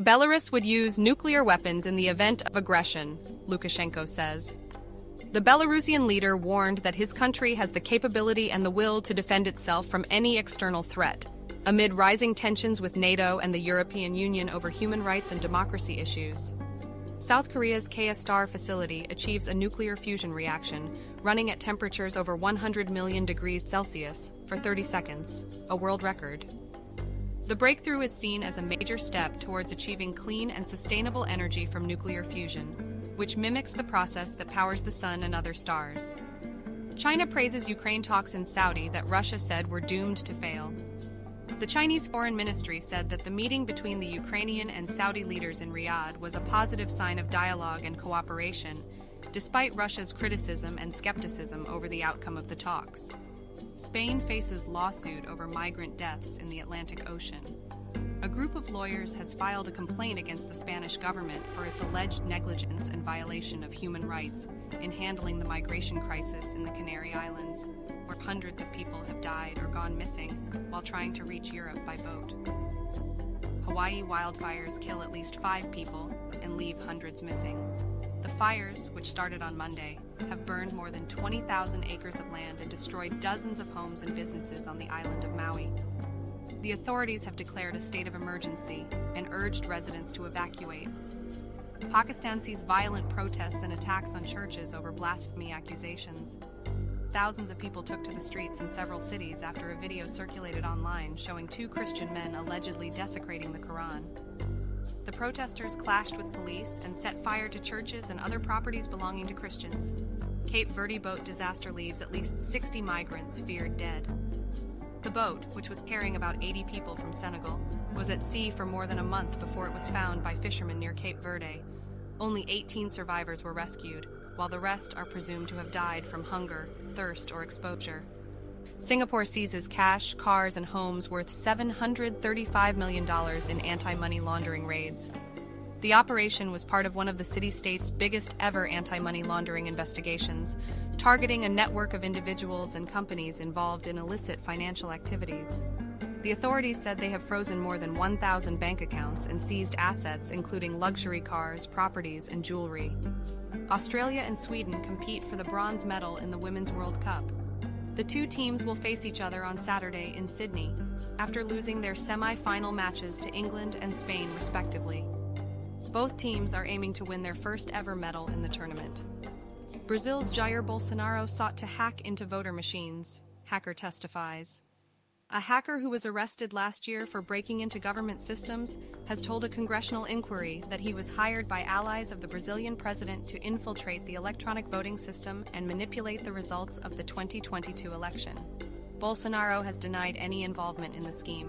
Belarus would use nuclear weapons in the event of aggression, Lukashenko says. The Belarusian leader warned that his country has the capability and the will to defend itself from any external threat, amid rising tensions with NATO and the European Union over human rights and democracy issues. South Korea's K-Star facility achieves a nuclear fusion reaction, running at temperatures over 100 million degrees Celsius for 30 seconds, a world record. The breakthrough is seen as a major step towards achieving clean and sustainable energy from nuclear fusion, which mimics the process that powers the sun and other stars. China praises Ukraine talks in Saudi that Russia said were doomed to fail. The Chinese Foreign Ministry said that the meeting between the Ukrainian and Saudi leaders in Riyadh was a positive sign of dialogue and cooperation, despite Russia's criticism and skepticism over the outcome of the talks. Spain faces lawsuit over migrant deaths in the Atlantic Ocean. A group of lawyers has filed a complaint against the Spanish government for its alleged negligence and violation of human rights in handling the migration crisis in the Canary Islands, where hundreds of people have died or gone missing while trying to reach Europe by boat. Hawaii wildfires kill at least 5 people and leave hundreds missing. The fires, which started on Monday, have burned more than 20,000 acres of land and destroyed dozens of homes and businesses on the island of Maui. The authorities have declared a state of emergency and urged residents to evacuate. Pakistan sees violent protests and attacks on churches over blasphemy accusations. Thousands of people took to the streets in several cities after a video circulated online showing 2 Christian men allegedly desecrating the Quran. The protesters clashed with police and set fire to churches and other properties belonging to Christians. Cape Verde boat disaster leaves at least 60 migrants feared dead. The boat, which was carrying about 80 people from Senegal, was at sea for more than a month before it was found by fishermen near Cape Verde. Only 18 survivors were rescued, while the rest are presumed to have died from hunger, thirst, or exposure. Singapore seizes cash, cars, and homes worth $735 million in anti-money laundering raids. The operation was part of one of the city-state's biggest ever anti-money laundering investigations, targeting a network of individuals and companies involved in illicit financial activities. The authorities said they have frozen more than 1,000 bank accounts and seized assets including luxury cars, properties, and jewelry. Australia and Sweden compete for the bronze medal in the Women's World Cup. The 2 teams will face each other on Saturday in Sydney, after losing their semi-final matches to England and Spain respectively. Both teams are aiming to win their first ever medal in the tournament. Brazil's Jair Bolsonaro sought to hack into voter machines, hacker testifies. A hacker who was arrested last year for breaking into government systems has told a congressional inquiry that he was hired by allies of the Brazilian president to infiltrate the electronic voting system and manipulate the results of the 2022 election. Bolsonaro has denied any involvement in the scheme.